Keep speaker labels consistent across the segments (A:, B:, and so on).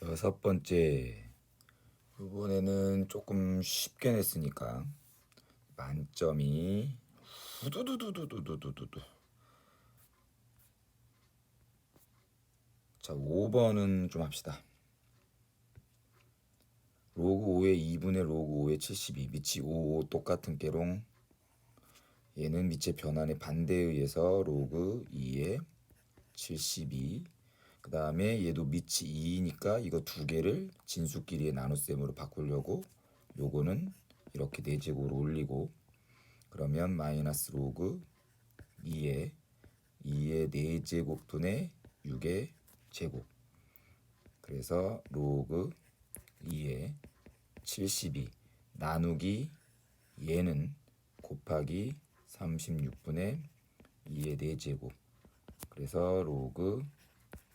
A: 여섯 번째. 이번에는 조금 쉽게 냈으니까 만점이 후두두두두두두두두. 자, 5번은 좀 합시다. 로그 5의 2분의 로그 5의 72. 밑이 5, 5 똑같은 깨롱. 얘는 밑의 변환의 반대에 의해서 로그 2의 72. 그 다음에 얘도 밑이 2니까 이거 두 개를 진수끼리의 나눗셈으로 바꾸려고 요거는 이렇게 4제곱으로 올리고, 그러면 마이너스 로그 2의 4제곱 분의 6의 제곱. 그래서 로그 2의 72 나누기 얘는 곱하기 36분의 2의 4제곱. 그래서 로그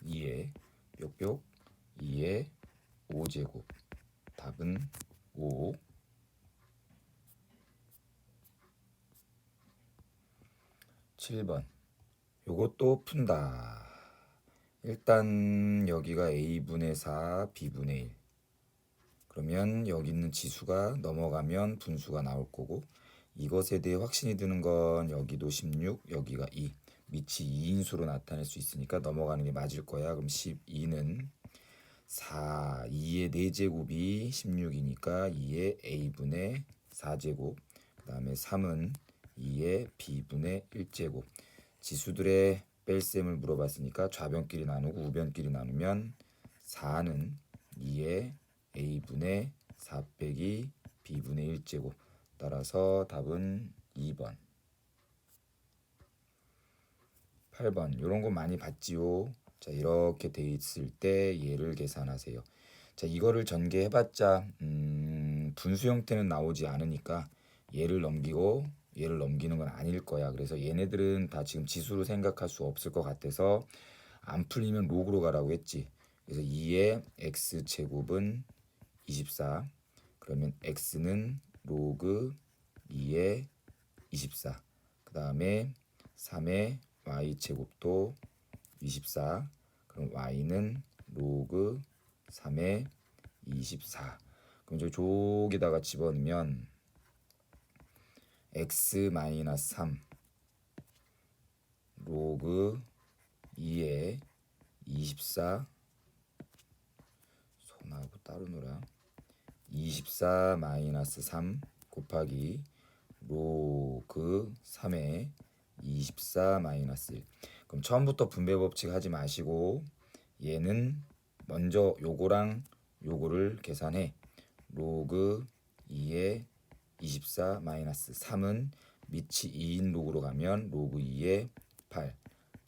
A: 2의 뾱뾱 2의 5제곱. 답은 5. 7번. 요것도 푼다. 일단 여기가 a분의 4, b분의 1. 그러면 여기 있는 지수가 넘어가면 분수가 나올 거고, 이것에 대해 확신이 드는 건 여기도 16, 여기가 2. 밑이 2인수로 나타낼 수 있으니까 넘어가는 게 맞을 거야. 그럼 12는 4, 2의 4제곱이 16이니까 2의 a분의 4제곱. 그 다음에 3은 2의 b분의 1제곱. 지수들의 뺄셈을 물어봤으니까 좌변끼리 나누고 우변끼리 나누면 4는 2의 a분의 4 빼기 b분의 1제곱. 따라서 답은 2번. 8번. 이런 거 많이 봤지요. 자, 이렇게 돼 있을 때 얘를 계산하세요. 자, 이거를 전개해봤자 분수 형태는 나오지 않으니까 얘를 넘기고 얘를 넘기는 건 아닐 거야. 그래서 얘네들은 다 지금 지수로 생각할 수 없을 것 같아서 안 풀리면 로그로 가라고 했지. 그래서 2의 x제곱은 24. 그러면 x는 로그 2의 24. 그 다음에 3의 y제곱도 24. 그럼 y는 로그 3의 24. 그럼 저 저기다가 집어넣으면 x-3 로그 2의 24. 손하고 따로 놀아. 24-3 곱하기 로그 3의 24-1. 그럼 처음부터 분배 법칙 하지 마시고 얘는 먼저 요거랑 요거를 계산해. 로그 2의 24-3은 밑이 2인 로그로 가면 로그 2의 8.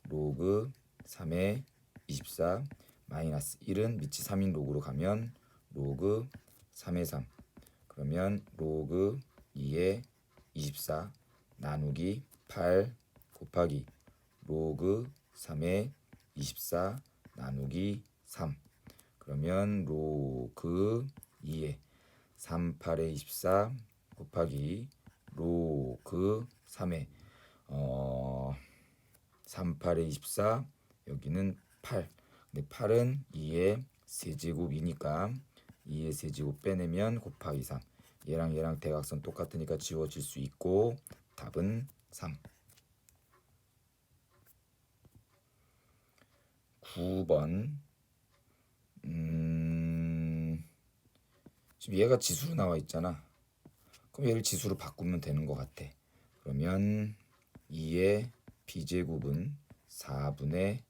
A: 로그 3의 24 마이너스 1은 밑이 3인 로그로 가면 로그 3의 3. 그러면 로그 2의 24 나누기 8 곱하기 로그 3의 24 나누기 3. 그러면 로그 2의 3, 8의 24 곱하기 로그 3의 3, 8의 24. 여기는 8. 근데 8은 2의 세제곱이니까 2의 세제곱 빼내면 곱하기 3. 얘랑 얘랑 대각선 똑같으니까 지워질 수 있고 답은 3. 9번. 지금 얘가 지수로 나와 있잖아. 그럼 얘를 지수로 바꾸면 되는 것 같아. 그러면 2의 b제곱은 4분의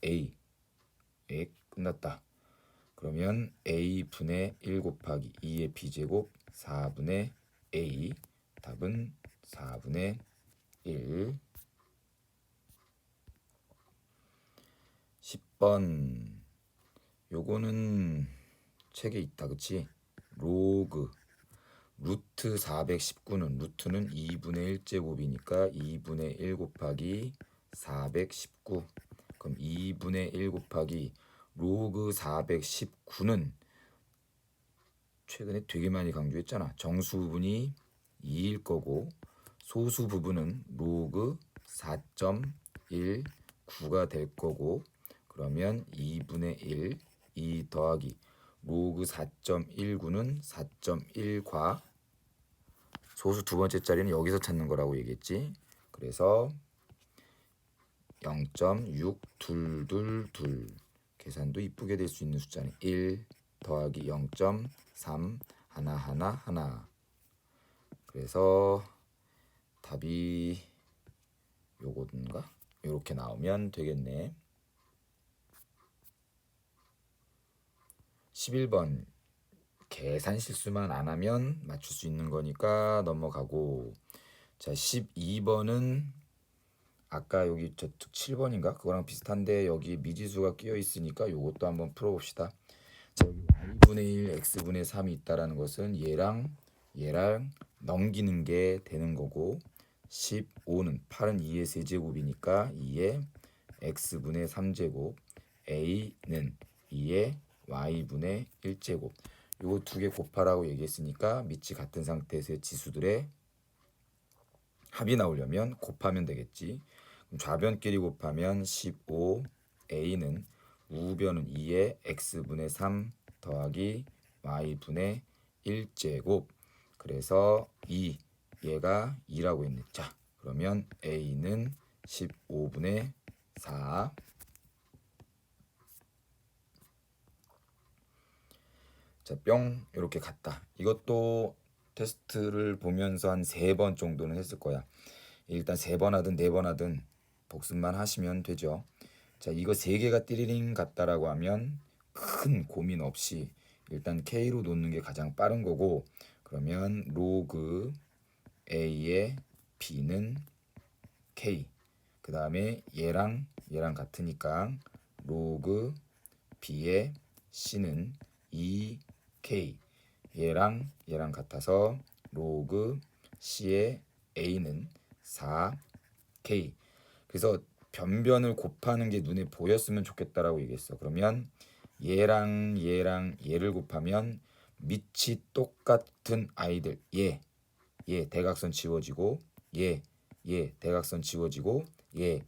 A: a. 끝났다. 그러면 a분의 1 곱하기 2의 b제곱 4분의 a. 답은 4분의 1. 10번. 요거는 책에 있다. 그치? 로그 루트 419는 루트는 2분의 1제곱이니까 2분의 1 곱하기 419. 그럼 2분의 1 곱하기 로그 419는 최근에 되게 많이 강조했잖아. 정수 부분이 2일 거고 소수 부분은 로그 4.19가 될 거고, 그러면 2분의 1, 2 2 더하기 로그 4.19는 4.1과 소수 두 번째 자리는 여기서 찾는 거라고 얘기했지. 그래서 0.6222 계산도 이쁘게 될 수 있는 숫자는 1 더하기 0.3 하나. 그래서 답이 요건가? 이렇게 나오면 되겠네. 11번 계산 실수만 안 하면 맞출 수 있는 거니까 넘어가고, 자 12번은 아까 여기 저쪽 7번인가? 그거랑 비슷한데 여기 미지수가 끼어 있으니까 요것도 한번 풀어봅시다. 자 여기 y분의 1, x분의 3이 있다라는 것은 얘랑 넘기는 게 되는 거고, 15는 8은 2의 세제곱이니까 2의 x분의 3제곱, a는 2의 y분의 1제곱. 요거 두 개 곱하라고 얘기했으니까 밑이 같은 상태에서의 지수들의 합이 나오려면 곱하면 되겠지. 그럼 좌변끼리 곱하면 15, a는 우변은 2의 x분의 3 더하기 y분의 1제곱. 그래서 2, 얘가 2라고 했네. 자 그러면 a는 15분의 4. 자, 뿅 이렇게 갔다. 이것도 테스트를 보면서 한 3번 정도는 했을 거야. 일단 3번 하든 4번 하든 복습만 하시면 되죠. 자, 이거 3개가 띠리링 같다라고 하면 큰 고민 없이 일단 K로 놓는 게 가장 빠른 거고, 그러면 로그 A의 B는 K, 그 다음에 얘랑 같으니까 로그 B의 C는 2K, 얘랑 같아서 로그 C의 A는 4K. 그래서 변변을 곱하는 게 눈에 보였으면 좋겠다라고 얘기했어. 그러면 얘랑 얘를 곱하면 밑이 똑같은 아이들, 얘 대각선 지워지고, 얘 대각선 지워지고, 얘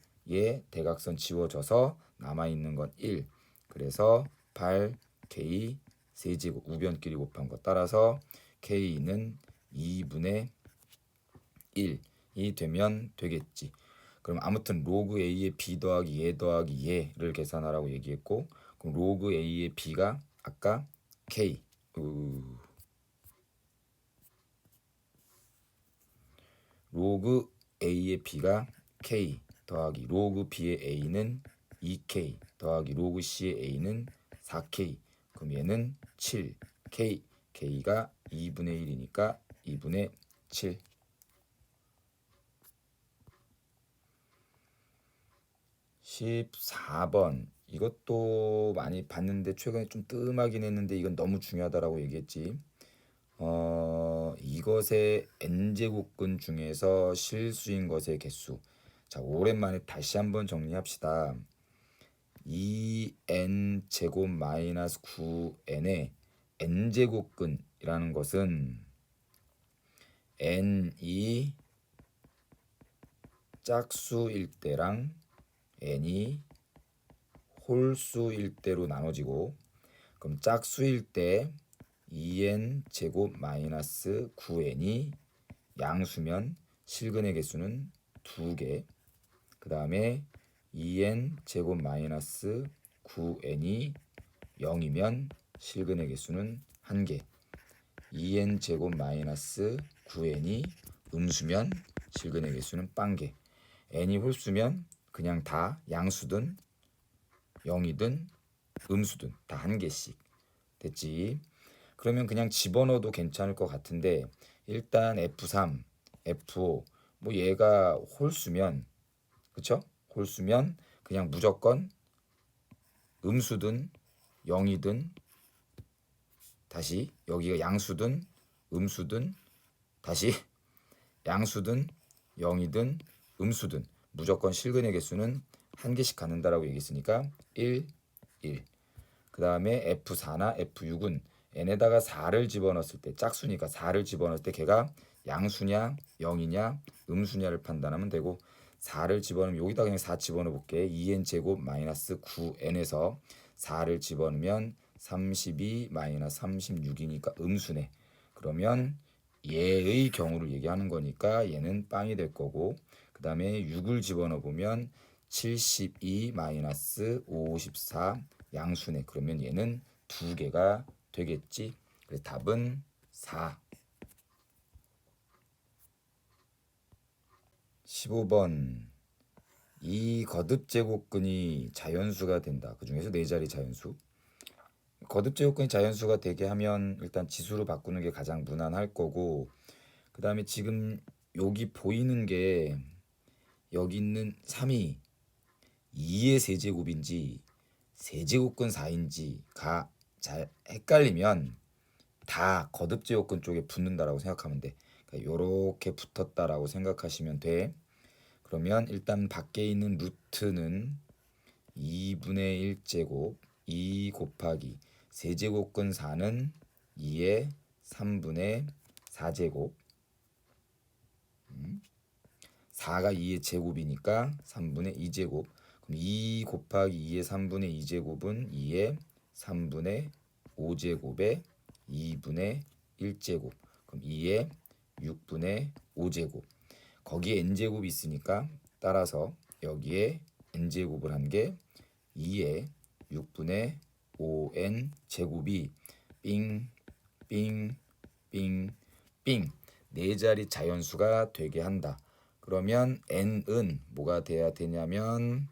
A: 대각선 지워져서 남아있는 건 1. 그래서 8K 세제곱 우변끼리 곱한 거 따라서 K는 2분의 1이 되면 되겠지. 그럼 아무튼 로그 A의 B 더하기 얘 더하기 얘를 계산하라고 얘기했고, 그럼 로그 A의 B가 아까 K, 로그 A의 B가 K 더하기 로그 B의 A는 2K 더하기 로그 C의 A는 4K. 그럼 얘는 7K, K가 2분의 1이니까 2분의 7. 14번 이것도 많이 봤는데 최근에 좀 뜸하긴 했는데 이건 너무 중요하다라고 얘기했지. 이것의 n제곱근 중에서 실수인 것의 개수. 자, 오랜만에 다시 한번 정리합시다. 2n 제곱 마이너스 9n의 n제곱근이라는 것은 n이 짝수일 때랑 n이 홀수일 때로 나눠지고, 그럼 짝수일 때 2n 제곱 마이너스 9n이 양수면 실근의 개수는 2개. 그 다음에 2n 제곱 마이너스 9n이 0이면 실근의 개수는 1개. 2n 제곱 마이너스 9n이 음수면 실근의 개수는 빵개. n이 홀수면 그냥 다 양수든 0이든 음수든 다 1개씩 됐지. 그러면 그냥 집어넣어도 괜찮을 것 같은데, 일단 F3, F5 뭐 얘가 홀수면, 그쵸? 홀수면 그냥 무조건 음수든 0이든, 다시 여기가 양수든 음수든, 다시 양수든 0이든 음수든 무조건 실근의 개수는 1개씩 갖는다라고 얘기했으니까 1, 1. 그 다음에 F4나 F6은 n에다가 4를 집어넣었을 때, 짝수니까 4를 집어넣을 때 걔가 양수냐 0이냐 음수냐를 판단하면 되고, 4를 집어넣으면 여기다 그냥 4 집어넣어 볼게. 2n 제곱 마이너스 9n에서 4를 집어넣으면 32 마이너스 36이니까 음수네. 그러면 얘의 경우를 얘기하는 거니까 얘는 빵이 될 거고, 그 다음에 6을 집어넣어 보면 72 마이너스 54 양수네. 그러면 얘는 두 개가 되겠지. 그래서 답은 4. 15번. 이 거듭 제곱근이 자연수가 된다. 그 중에서 네 자리 자연수. 거듭 제곱근이 자연수가 되게 하면 일단 지수로 바꾸는 게 가장 무난할 거고, 그 다음에 지금 여기 보이는 게 여기 있는 3이 2의 세제곱인지 세제곱근 4인지가 잘 헷갈리면 다 거듭 제곱근 쪽에 붙는다라고 생각하면 돼. 그러니까 요렇게 붙었다라고 생각하시면 돼. 그러면 일단 밖에 있는 루트는 2분의 1제곱 2 곱하기 세제곱근 4는 2의 3분의 4제곱 4가 2의 제곱이니까 3분의 2제곱. 그럼 2 곱하기 2의 3분의 2제곱은 2의 3분의 5제곱에 2분의 1제곱. 그럼 2의 6분의 5제곱. 거기에 n제곱이 있으니까 따라서 여기에 n제곱을 한 게 2의 6분의 5n 제곱이 삥, 삥, 삥, 삥. 네 자리 자연수가 되게 한다. 그러면 n은 뭐가 돼야 되냐면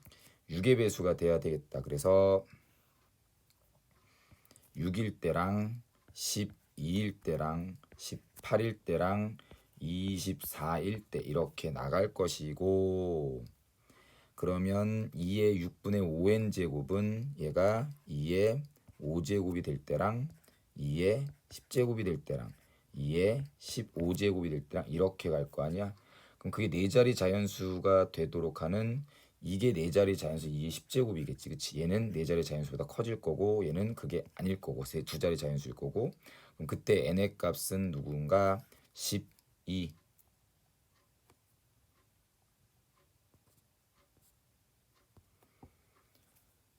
A: 6의 배수가 돼야 되겠다. 그래서 6일 때랑 12일 때랑 18일 때랑 24일 때 이렇게 나갈 것이고, 그러면 2의 6분의 5n 제곱은 얘가 2의 5제곱이 될 때랑 2의 10제곱이 될 때랑 2의 15제곱이 될 때랑 이렇게 갈 거 아니야. 그럼 그게 네 자리 자연수가 되도록 하는 이게 네 자리 자연수 2의 10제곱이겠지. 그치? 얘는 네 자리 자연수보다 커질 거고 얘는 그게 아닐 거고 두 자리 자연수일 거고, 그럼 그때 n의 값은 누군가 12.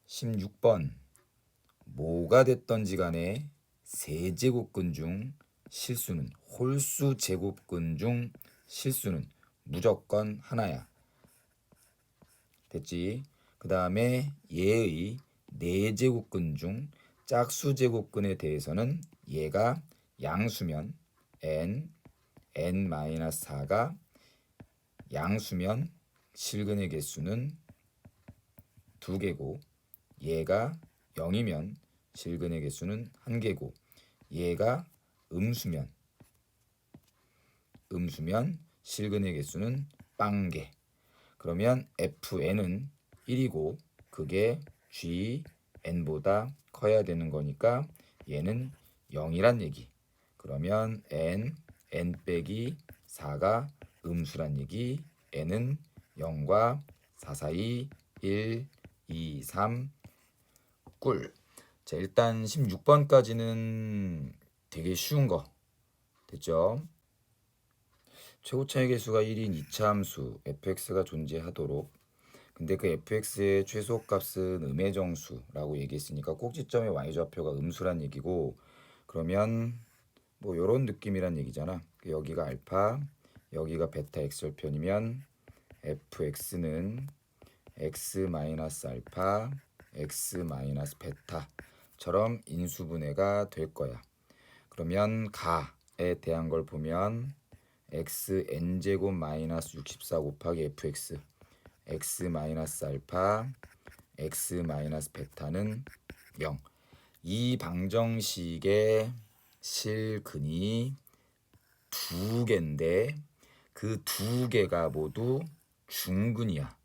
A: 16번. 뭐가 됐던지 간에 세제곱근 중 실수는 홀수 제곱근 중 실수는 무조건 하나야. 됐지? 그 다음에 얘의 네 제곱근 중 짝수 제곱근에 대해서는 얘가 양수면 n-4가 양수면 실근의 개수는 2개고, 얘가 0이면 실근의 개수는 1개고, 얘가 음수면 실근의 개수는 빵개. 그러면 fn은 1이고 그게 gn보다 커야 되는 거니까 얘는 0이란 얘기. 그러면 n 빼기 4가 음수란 얘기. n은 0과 4 사이 1, 2, 3 꿀. 자, 일단 16번까지는 되게 쉬운 거 됐죠? 최고차의 개수가 1인 이차함수 fx가 존재하도록, 근데 그 fx의 최소값은 음의 정수라고 얘기했으니까 꼭지점의 y좌표가 음수란 얘기고, 그러면 뭐 요런 느낌이란 얘기잖아. 여기가 알파, 여기가 베타 x절편이면 fx는 x 마이너스 알파, x 마이너스 베타처럼 인수분해가 될 거야. 그러면 가에 대한 걸 보면 x n제곱 마이너스 64 곱하기 fx x 마이너스 알파 x 마이너스 베타는 0. 이 방정식의 실근이 두 개인데 그 두 개가 모두 중근이야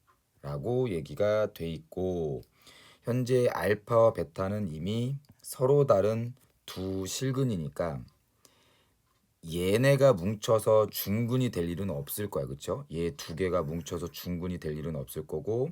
A: 라고 얘기가 돼 있고, 현재 알파와 베타는 이미 서로 다른 두 실근이니까 얘네가 뭉쳐서 중근이 될 일은 없을 거야. 그쵸? 얘 두 개가 뭉쳐서 중근이 될 일은 없을 거고,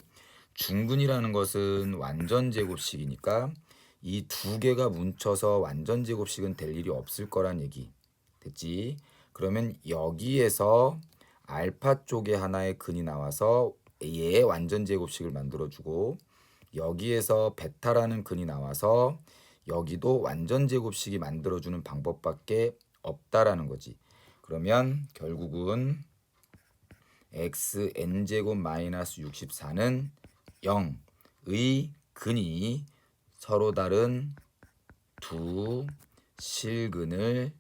A: 중근이라는 것은 완전 제곱식이니까 이 두 개가 뭉쳐서 완전 제곱식은 될 일이 없을 거란 얘기. 됐지? 그러면 여기에서 알파 쪽에 하나의 근이 나와서 얘의 완전 제곱식을 만들어주고, 여기에서 베타라는 근이 나와서 여기도 완전 제곱식이 만들어주는 방법밖에 없다라는 거지. 그러면 결국은 xn제곱 마이너스 64는 0의 근이 서로 다른 두 실근을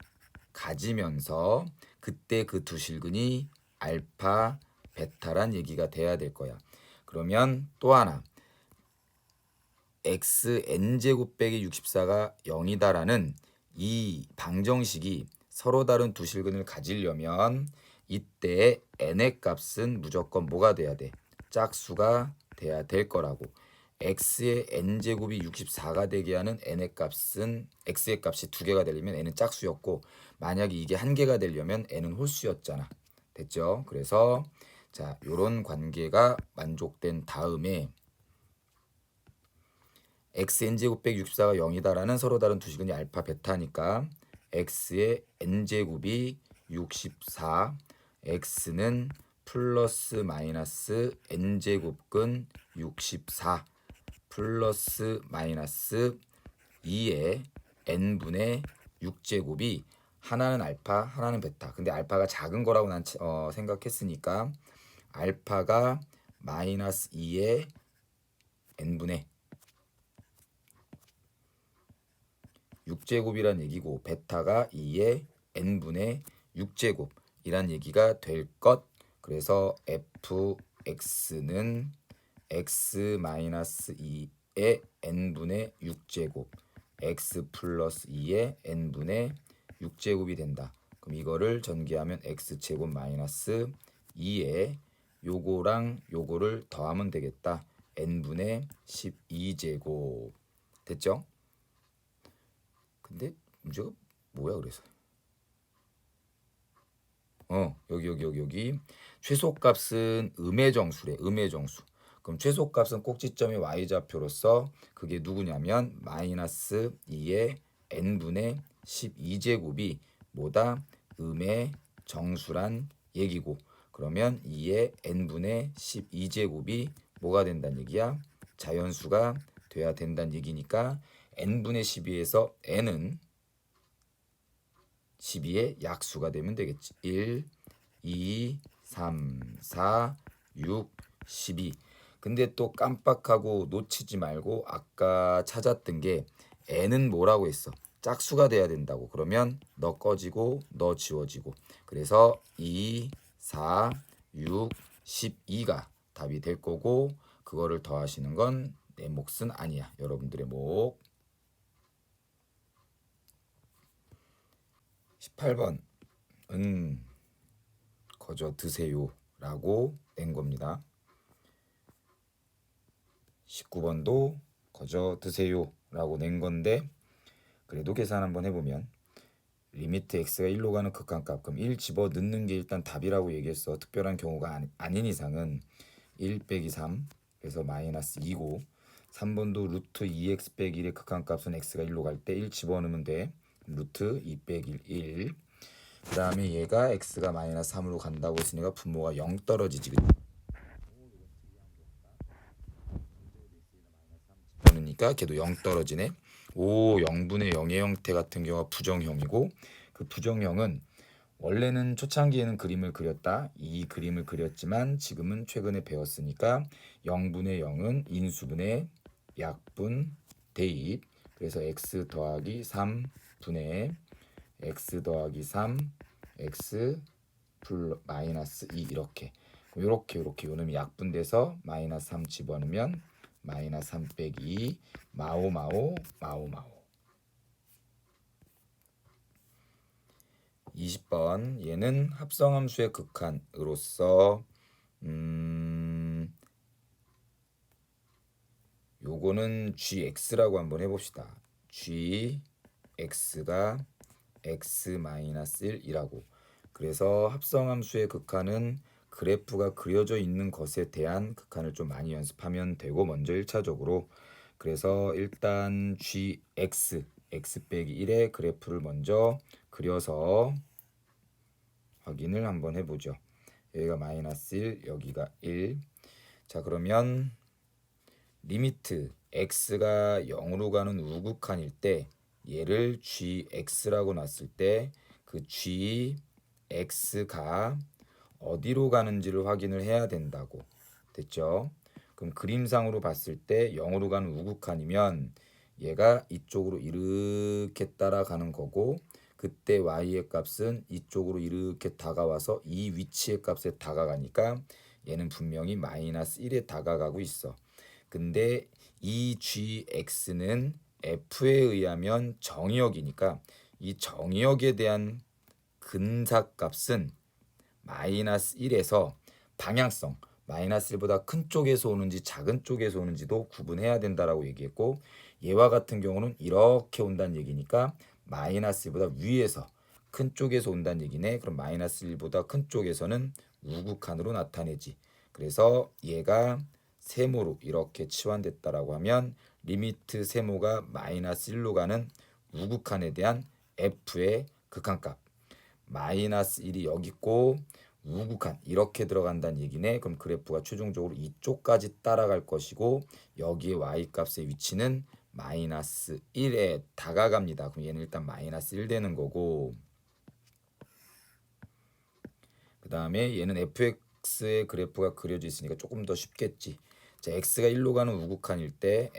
A: 가지면서 그때 그 두 실근이 알파, 베타란 얘기가 돼야 될 거야. 그러면 또 하나 xn제곱 빼기 64가 0이다라는 이 방정식이 서로 다른 두 실근을 가지려면 이때 n의 값은 무조건 뭐가 돼야 돼? 짝수가 돼야 될 거라고. x의 n제곱이 64가 되게 하는 n의 값은 x의 값이 두 개가 되려면 n은 짝수였고 만약에 이게 한 개가 되려면 n은 홀수였잖아. 됐죠? 그래서 자, 요런 관계가 만족된 다음에 xn제곱 빼기 64가 0이다라는 서로 다른 두 식은이 알파 베타니까 x의 n제곱이 64, x는 플러스 마이너스 n제곱근 64 플러스 마이너스 2의 n분의 6제곱이 하나는 알파 하나는 베타. 근데 알파가 작은 거라고 난 생각했으니까 알파가 마이너스 2의 n분의 6제곱이란 얘기고 베타가 2의 n분의 6제곱이란 얘기가 될 것. 그래서 fx는 x-2의 n분의 6제곱 x 플러스 2의 n분의 6제곱이 된다. 그럼 이거를 전개하면 x제곱 마이너스 2의 요거랑 요거를 더하면 되겠다. n분의 12제곱. 됐죠? 근데 문제가 뭐야 그래서 여기 최소값은 음의 정수래. 음의 정수. 그럼 최소값은 꼭지점의 y좌표로서 그게 누구냐면 마이너스 2의 n분의 12제곱이 뭐다? 음의 정수란 얘기고 그러면 2의 n분의 12제곱이 뭐가 된다는 얘기야? 자연수가 돼야 된다는 얘기니까 n분의 12에서 n은 12의 약수가 되면 되겠지. 1, 2, 3, 4, 6, 12. 근데 또 깜빡하고 놓치지 말고 아까 찾았던 게 n은 뭐라고 했어? 짝수가 돼야 된다고. 그러면 너 꺼지고 너 지워지고. 그래서 2, 4, 6, 12가 답이 될 거고 그거를 더하시는 건 내 몫은 아니야. 여러분들의 몫. 18번은 거저 드세요 라고 낸 겁니다. 19번도 거저 드세요 라고 낸 건데 그래도 계산 한번 해보면 리미트 x가 1로 가는 극한값 그럼 1 집어넣는 게 일단 답이라고 얘기했어. 특별한 경우가 아닌 이상은 1 빼기 3 그래서 마이너스 2고 3번도 루트 2x 빼기 1의 극한값은 x가 1로 갈 때 1 집어넣으면 돼. 루트 2 빼기 1 그 다음에 얘가 x가 마이너스 3으로 간다고 했으니까 분모가 0 떨어지지. 그러니까 걔도 0 떨어지네. 0분의 0의 형태 같은 경우가 부정형이고 그 부정형은 원래는 초창기에는 그림을 그렸다. 이 그림을 그렸지만 지금은 최근에 배웠으니까 0분의 0은 인수분의 약분 대입. 그래서 x 더하기 3분의 x 더하기 3 x 마이너스 2 이렇게 요놈이 약분돼서 마이너스 3 집어넣으면 마이너스 3 빼기 2 마오마오 20번 얘는 합성함수의 극한으로서 요거는 gx라고 한번 해봅시다. gx가 x-1이라고. 그래서 합성함수의 극한은 그래프가 그려져 있는 것에 대한 극한을 좀 많이 연습하면 되고 먼저 1차적으로 그래서 일단 gx x 빼기 1의 그래프를 먼저 그려서 확인을 한번 해보죠. 여기가 마이너스 1 여기가 1. 자 그러면 리미트 x가 0으로 가는 우극한일 때 얘를 gx라고 놨을 때 그 gx가 어디로 가는지를 확인을 해야 된다고. 됐죠? 그럼 그림상으로 봤을 때 0으로 가는 우극한이면 얘가 이쪽으로 이렇게 따라가는 거고, 그때 y의 값은 이쪽으로 이렇게 다가와서 이 위치의 값에 다가가니까 얘는 분명히 마이너스 1에 다가가고 있어. 근데 이 gx는 f에 의하면 정의역이니까 이 정의역에 대한 근사값은 마이너스 1에서 방향성 마이너스 1보다 큰 쪽에서 오는지 작은 쪽에서 오는지도 구분해야 된다라고 얘기했고, 얘와 같은 경우는 이렇게 온다는 얘기니까 마이너스 1보다 위에서 큰 쪽에서 온다는 얘기네. 그럼 마이너스 1보다 큰 쪽에서는 우극한으로 나타내지. 그래서 얘가 세모로 이렇게 치환됐다라고 하면 리미트 세모가 마이너스 1로 가는 우극한에 대한 f의 극한값 마이너스 1이 여기 있고 우극한 이렇게 들어간다는 얘기네. 그럼 그래프가 최종적으로 이쪽까지 따라갈 것이고 여기에 y값의 위치는 마이너스 1에 다가갑니다. 그럼 얘는 일단 마이너스 1 되는 거고, 그 다음에 얘는 fx의 그래프가 그려져 있으니까 조금 더 쉽겠지. 자, x가 1로 가는 우극한일 때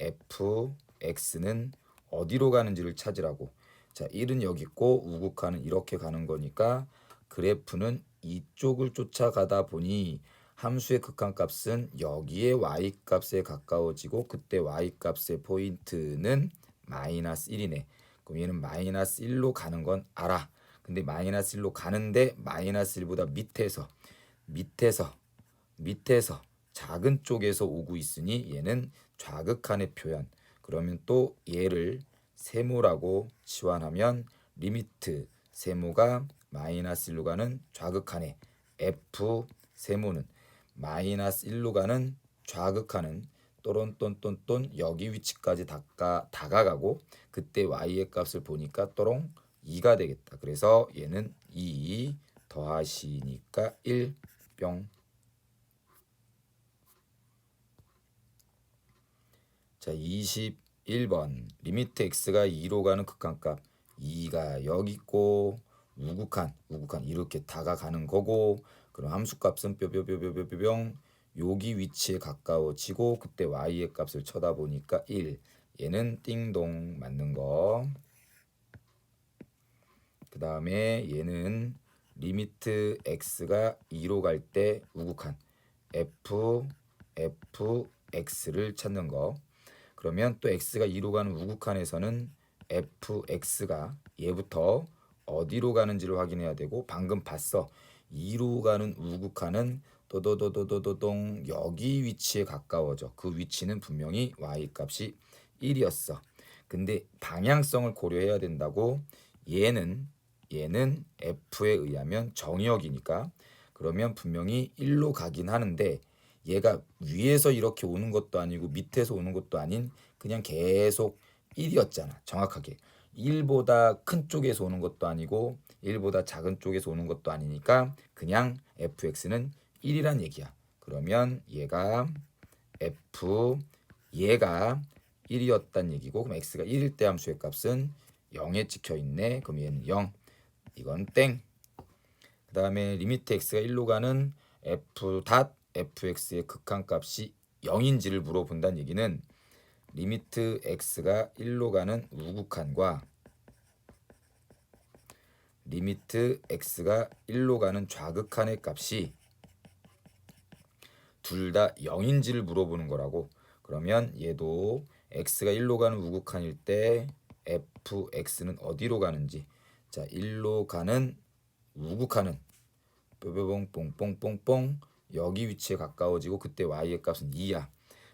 A: fx는 어디로 가는지를 찾으라고. 자, 1은 여기 있고 우극한은 이렇게 가는 거니까 그래프는 이쪽을 쫓아가다 보니 함수의 극한값은 여기에 y값에 가까워지고 그때 y값의 포인트는 마이너스 1이네. 그럼 얘는 마이너스 1로 가는 건 알아. 근데 마이너스 1로 가는데 마이너스 1보다 밑에서 작은 쪽에서 오고 있으니 얘는 좌극한의 표현. 그러면 또 얘를 세모라고 치환하면 리미트 세모가 마이너스 1로 가는 좌극한의 f 세모는 마이너스 1로 가는 좌극한은 또론똔똔똔 여기 위치까지 다가가고 그때 y의 값을 보니까 또롱 2가 되겠다. 그래서 얘는 2 더하시니까 1 뿅. 자, 21번 리미트 x가 2로 가는 극한값 2가 여기 있고 우극한 이렇게 다가가는 거고, 그럼 함수값은 뿅뿅뿅뿅뿅뿅 여기 위치에 가까워지고 그때 y의 값을 쳐다보니까 1. 얘는 띵동 맞는 거. 그 다음에 얘는 리미트 x가 2로 갈 때 우극한 fx를 찾는 거. 그러면 또 x가 2로 가는 우극한에서는 fx가 얘부터 어디로 가는지를 확인해야 되고, 방금 봤어. 2로 가는 우극한은 또도도도도도동 여기 위치에 가까워져. 그 위치는 분명히 y값이 1이었어. 근데 방향성을 고려해야 된다고. 얘는 f에 의하면 정의역이니까 그러면 분명히 1로 가긴 하는데 얘가 위에서 이렇게 오는 것도 아니고 밑에서 오는 것도 아닌 그냥 계속 1이었잖아. 정확하게 1보다 큰 쪽에서 오는 것도 아니고 1보다 작은 쪽에서 오는 것도 아니니까 그냥 fx는 1이란 얘기야. 그러면 얘가 1이었단 얘기고, 그럼 x가 1일 때 함수의 값은 0에 찍혀 있네. 그럼 얘는 0. 이건 땡. 그 다음에 리미트 x가 1로 가는 fx의 극한값이 0인지를 물어본다는 얘기는 리미트 x가 1로 가는 우극한과 리미트 x가 1로 가는 좌극한의 값이 둘 다 0인지를 물어보는 거라고. 그러면 얘도 x가 1로 가는 우극한일 때 fx는 어디로 가는지. 자, 1로 가는 우극한은 뿅뿅 뽕뽕뽕뽕 여기 위치에 가까워지고 그때 y의 값은 2야.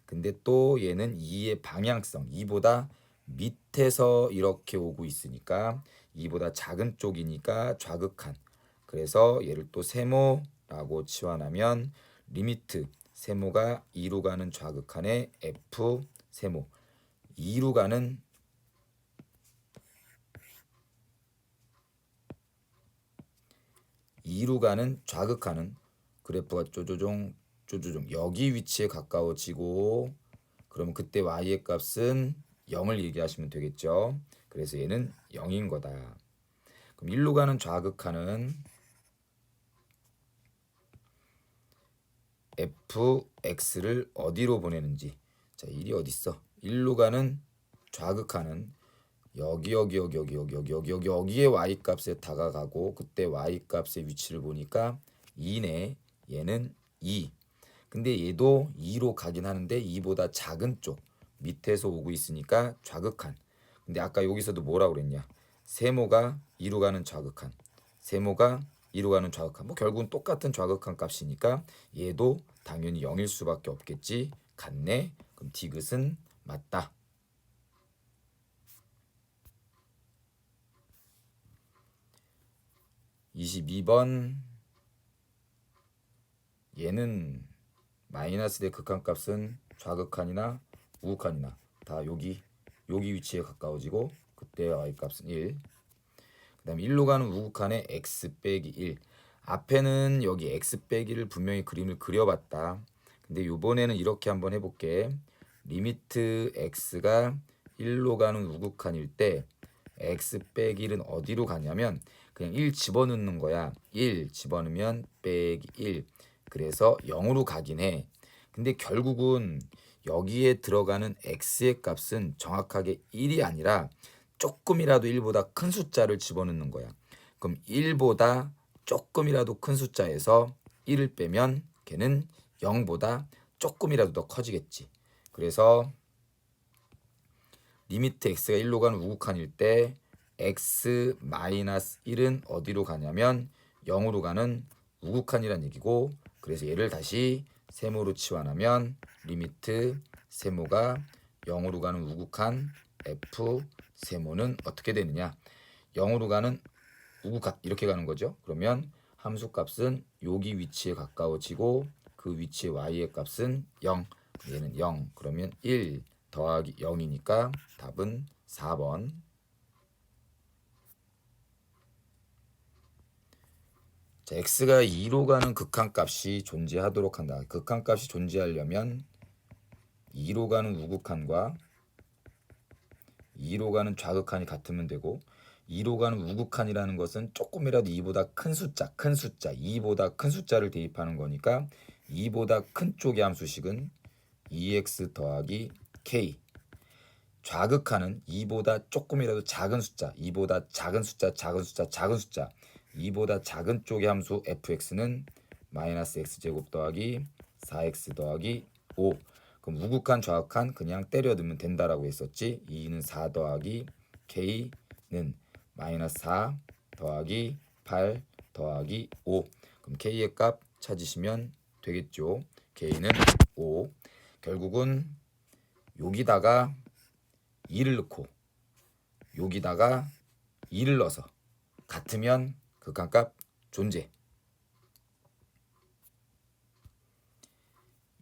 A: 근데 또 얘는 2의 방향성 2보다 밑에서 이렇게 오고 있으니까 2보다 작은 쪽이니까 좌극한. 그래서 얘를 또 세모라고 치환하면 리미트 세모가 2로 가는 좌극한의 f 세모 2로 가는 좌극한은 그래프가 쪼조종 여기 위치에 가까워지고 그러면 그때 y의 값은 0을 얘기하시면 되겠죠. 그래서 얘는 0인 거다. 그럼 1로 가는 좌극한은 fx를 어디로 보내는지. 자, 1이 어디 있어? 1로 가는 좌극한은 여기에 y 값에 다가가고 그때 y 값의 위치를 보니까 2네. 얘는 2. 근데 얘도 2로 가긴 하는데 2보다 작은 쪽 밑에서 오고 있으니까 좌극한. 근데 아까 여기서도 뭐라고 그랬냐? 세모가 2로 가는 좌극한. 세모가 2로 가는 좌극한. 뭐 결국은 똑같은 좌극한 값이니까 얘도 당연히 0일 수밖에 없겠지. 같네. 그럼 디귿은 맞다. 22번 얘는 마이너스 대 극한값은 좌극한이나 우극한이나 다 여기 위치에 가까워지고 그때 y값은 1. 그 다음에 1로 가는 우극한의 x 빼기 1. 앞에는 여기 x 빼기를 분명히 그림을 그려봤다. 근데 요번에는 이렇게 한번 해볼게. 리미트 x가 1로 가는 우극한일 때 x 빼기 1은 어디로 가냐면 그냥 1 집어넣는 거야. 1 집어넣으면 빼기 1. 그래서 0으로 가긴 해. 근데 결국은 여기에 들어가는 x의 값은 정확하게 1이 아니라 조금이라도 1보다 큰 숫자를 집어넣는 거야. 그럼 1보다 조금이라도 큰 숫자에서 1을 빼면 걔는 0보다 조금이라도 더 커지겠지. 그래서 리미트 x가 1로 가는 우극한일 때 x-1은 어디로 가냐면 0으로 가는 우극한이란 얘기고, 그래서 얘를 다시 세모로 치환하면 리미트 세모가 0으로 가는 우극한 f 세모는 어떻게 되느냐? 0으로 가는 우극한 이렇게 가는 거죠. 그러면 함수 값은 여기 위치에 가까워지고 그 위치의 y의 값은 0. 얘는 0. 그러면 1 더하기 0이니까 답은 4번. 자, x가 2로 가는 극한값이 존재하도록 한다. 극한값이 존재하려면 2로 가는 우극한과 2로 가는 좌극한이 같으면 되고, 2로 가는 우극한이라는 것은 조금이라도 2보다 큰 숫자, 2보다 큰 숫자를 대입하는 거니까 2보다 큰 쪽의 함수식은 2x 더하기 k. 좌극한은 2보다 조금이라도 작은 숫자, 2보다 작은 숫자, 2보다 작은 쪽의 함수 fx는 마이너스 x제곱 더하기 4x 더하기 5. 그럼 우극한 좌극한 그냥 때려 넣으면 된다라고 했었지. 2는 4 더하기 k는 마이너스 4 더하기 8 더하기 5. 그럼 k의 값 찾으시면 되겠죠. k는 5. 결국은 여기다가 2를 넣고 여기다가 2를 넣어서 같으면 극한값 존재.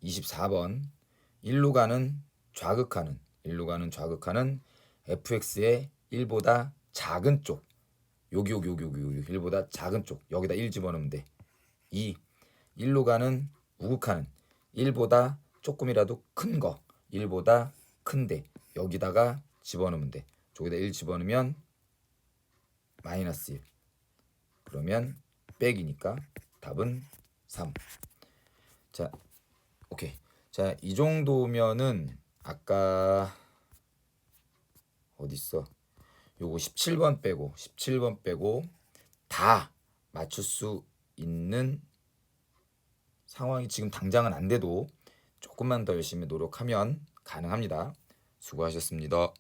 A: 24번 1로 가는 좌극한은 fx의 1보다 작은 쪽, 여기 1보다 작은 쪽, 여기다 1 집어넣으면 돼. 2. 1로 가는 우극한은 1보다 조금이라도 큰 거, 1보다 큰데 여기다가 집어넣으면 돼. 저기다 1 집어넣으면 마이너스 1. 그러면 빼기니까 답은 3. 자, 오케이. 자, 이 정도면은 아까 어딨어? 요거 17번 빼고 다 맞출 수 있는 상황이 지금 당장은 안 돼도 조금만 더 열심히 노력하면 가능합니다. 수고하셨습니다.